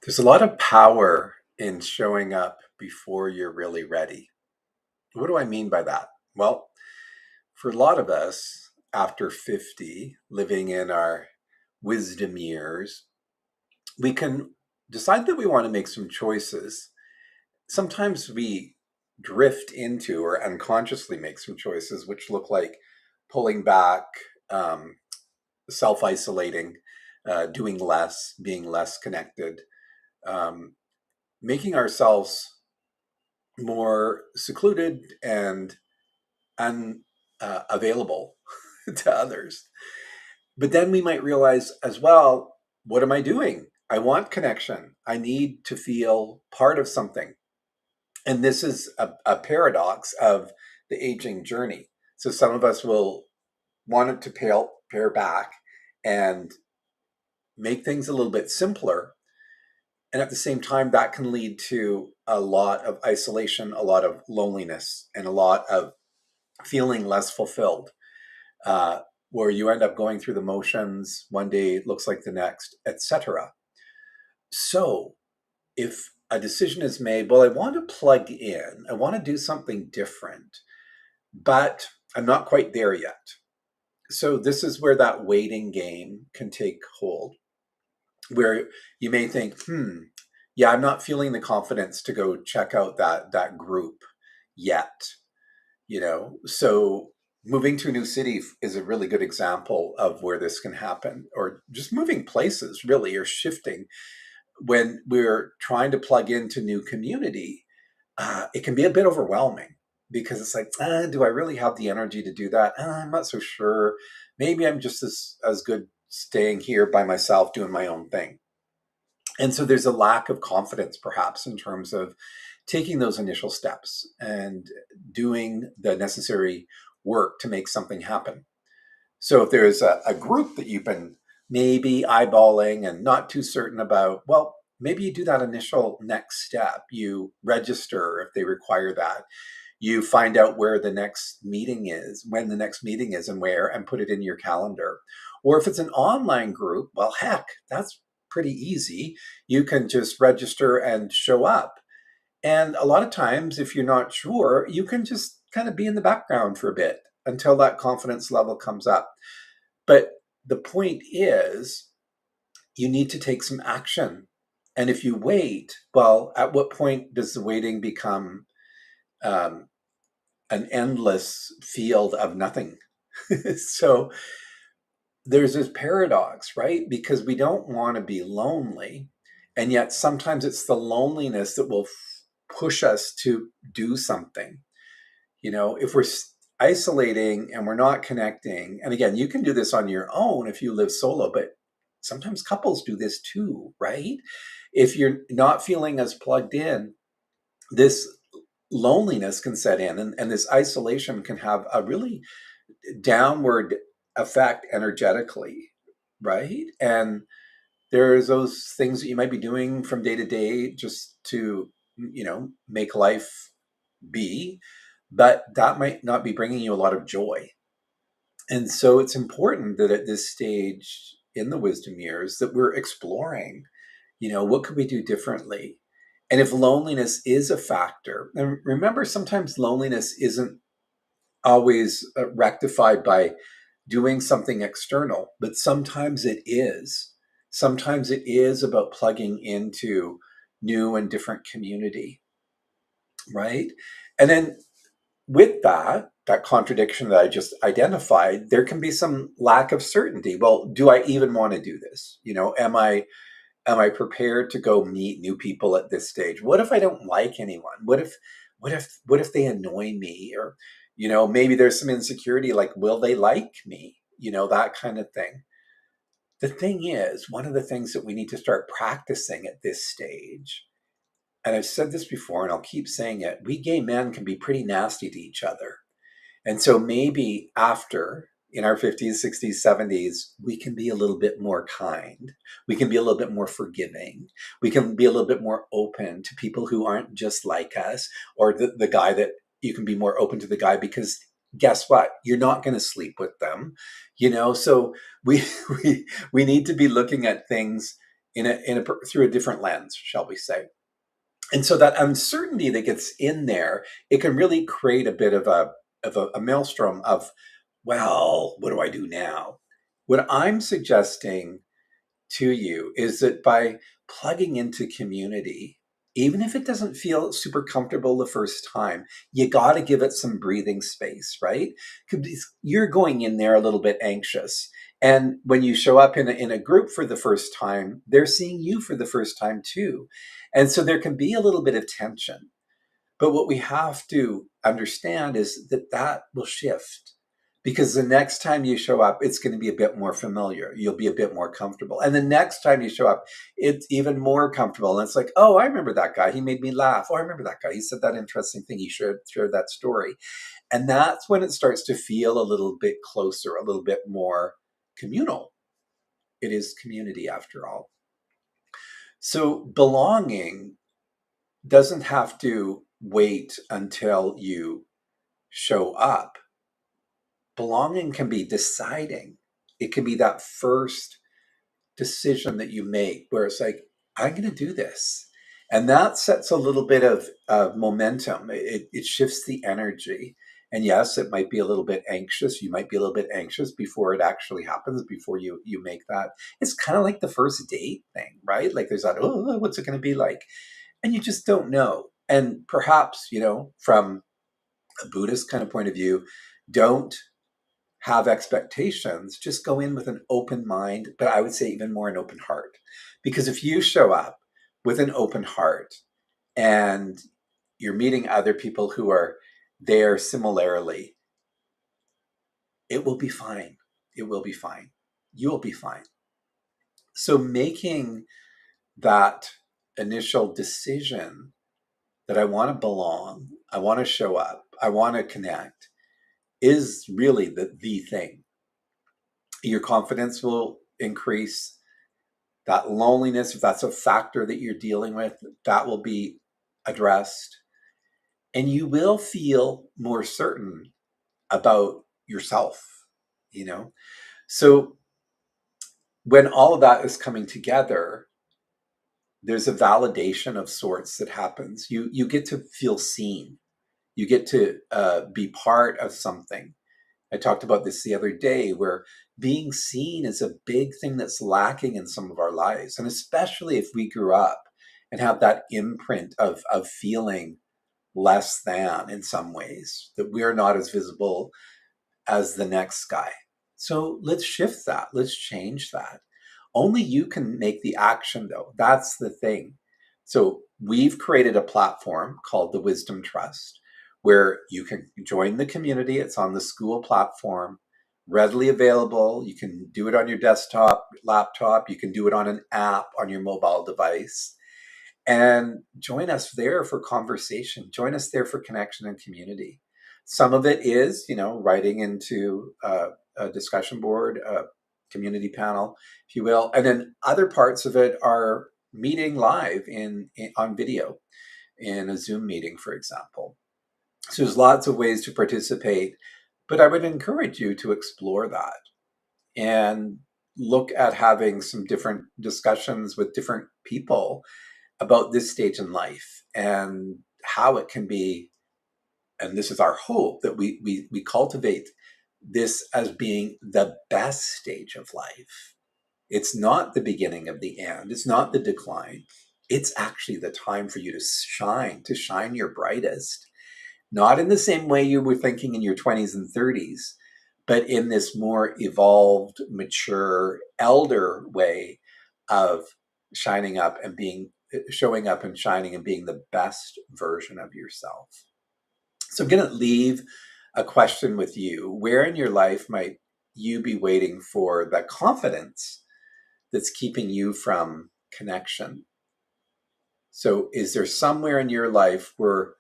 There's a lot of power in showing up before you're really ready. What do I mean by that? Well, for a lot of us, after 50, living in our wisdom years, we can decide that we want to make some choices. Sometimes we drift into or unconsciously make some choices which look like pulling back, um, self isolating, doing less, being less connected, um, making ourselves more secluded and unavailable to others. But then we might realize as well, what am I doing? I want connection. I need to feel part of something. And this is a paradox of the aging journey. So some of us will want it to pare back and make things a little bit simpler. And at the same time, that can lead to a lot of isolation, a lot of loneliness, and a lot of feeling less fulfilled, uh, where you end up going through the motions. One day it looks like the next, etc. So if a decision is made, well, I want to plug in, I want to do something different, but I'm not quite there yet. So this is where that waiting game can take hold, where you may think, yeah, I'm not feeling the confidence to go check out that group yet. So moving to a new city is a really good example of where this can happen, or just moving places really, or shifting. When we're trying to plug into new community, it can be a bit overwhelming because it's like, do I really have the energy to do that? I'm not so sure. Maybe I'm just as good staying here by myself doing my own thing. And so there's a lack of confidence perhaps in terms of taking those initial steps and doing the necessary work to make something happen. So if there's a group that you've been maybe eyeballing and not too certain about, well, maybe you do that initial next step. You register if they require that. You find out where the next meeting is, when the next meeting is and where, and put it in your calendar. Or if it's an online group, well, heck, that's pretty easy. You can just register and show up. And a lot of times, if you're not sure, you can just kind of be in the background for a bit until that confidence level comes up. But the point is, you need to take some action. And if you wait, well, at what point does the waiting become um, an endless field of nothing? So there's this paradox, right? Because we don't want to be lonely. And yet sometimes it's the loneliness that will push us to do something. If we're isolating and we're not connecting, and again, you can do this on your own if you live solo, but sometimes couples do this too, right? If you're not feeling as plugged in, this loneliness can set in, and this isolation can have a really downward effect energetically, right? And there's those things that you might be doing from day to day just to, make life be, but that might not be bringing you a lot of joy. And so it's important that at this stage in the wisdom years that we're exploring, what could we do differently? And if loneliness is a factor, and remember, sometimes loneliness isn't always rectified by doing something external, but sometimes it is. Sometimes it is about plugging into new and different community, right? And then with that contradiction that I just identified, there can be some lack of certainty. Well, do I even want to do this? Am I prepared to go meet new people at this stage? What if I don't like anyone? What if they annoy me? Or, maybe there's some insecurity, like, will they like me? That kind of thing. The thing is, one of the things that we need to start practicing at this stage, and I've said this before and I'll keep saying it, we gay men can be pretty nasty to each other. And so maybe after, in our 50s, 60s, 70s, we can be a little bit more kind. We can be a little bit more forgiving. We can be a little bit more open to people who aren't just like us, or the guy that you can be more open to the guy because guess what? You're not going to sleep with them. So we, we need to be looking at things through a different lens, shall we say. And so that uncertainty that gets in there, it can really create a bit of a maelstrom of, well, what do I do now? What I'm suggesting to you is that by plugging into community, even if it doesn't feel super comfortable the first time, you got to give it some breathing space, right? Because you're going in there a little bit anxious. And when you show up in a group for the first time, they're seeing you for the first time too. And so there can be a little bit of tension. But what we have to understand is that that will shift, because the next time you show up, it's going to be a bit more familiar. You'll be a bit more comfortable. And the next time you show up, it's even more comfortable. And it's like, oh, I remember that guy. He made me laugh. Oh, I remember that guy. He said that interesting thing. He shared that story. And that's when it starts to feel a little bit closer, a little bit more communal. It is community after all. So belonging doesn't have to wait until you show up. Belonging can be deciding. It can be that first decision that you make where it's like, I'm going to do this. And that sets a little bit of momentum. It shifts the energy. And yes, it might be a little bit anxious. You might be a little bit anxious before it actually happens, before you make that. It's kind of like the first date thing, right? Like there's that, oh, what's it going to be like? And you just don't know. And perhaps, from a Buddhist kind of point of view, don't have expectations, just go in with an open mind, but I would say even more an open heart. Because if you show up with an open heart and you're meeting other people who are there similarly, it will be fine. It will be fine. You will be fine. So making that initial decision that I want to belong, I want to show up, I want to connect, is really the thing. Your confidence will increase. That loneliness, if that's a factor that you're dealing with, that will be addressed. And you will feel more certain about yourself, So when all of that is coming together, there's a validation of sorts that happens. You get to feel seen. You get to be part of something. I talked about this the other day, where being seen is a big thing that's lacking in some of our lives. And especially if we grew up and have that imprint of feeling less than in some ways, that we're not as visible as the next guy. So let's shift that. Let's change that. Only you can make the action, though. That's the thing. So we've created a platform called the Wisdom Trust, where you can join the community. It's on the school platform, readily available. You can do it on your desktop, laptop. You can do it on an app on your mobile device. And join us there for conversation. Join us there for connection and community. Some of it is, writing into a discussion board, a community panel, if you will. And then other parts of it are meeting live on video in a Zoom meeting, for example. So there's lots of ways to participate, but I would encourage you to explore that and look at having some different discussions with different people about this stage in life and how it can be. And this is our hope, that we cultivate this as being the best stage of life. It's not the beginning of the end. It's not the decline. It's actually the time for you to shine your brightest, not in the same way you were thinking in your 20s and 30s, but in this more evolved, mature, elder way of showing up and shining and being the best version of yourself. So I'm going to leave a question with you. Where in your life might you be waiting for the confidence that's keeping you from connection? So is there somewhere in your life where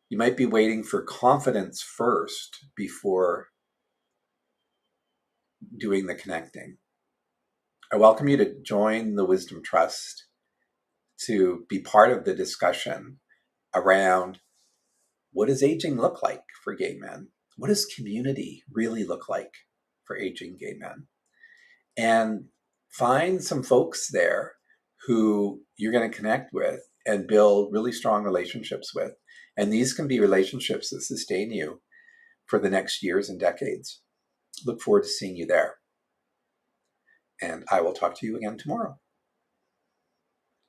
you might be waiting for confidence first before doing the connecting? I welcome you to join the Wisdom Trust to be part of the discussion around, what does aging look like for gay men? What does community really look like for aging gay men? And find some folks there who you're going to connect with and build really strong relationships with. And these can be relationships that sustain you for the next years and decades. Look forward to seeing you there. And I will talk to you again tomorrow.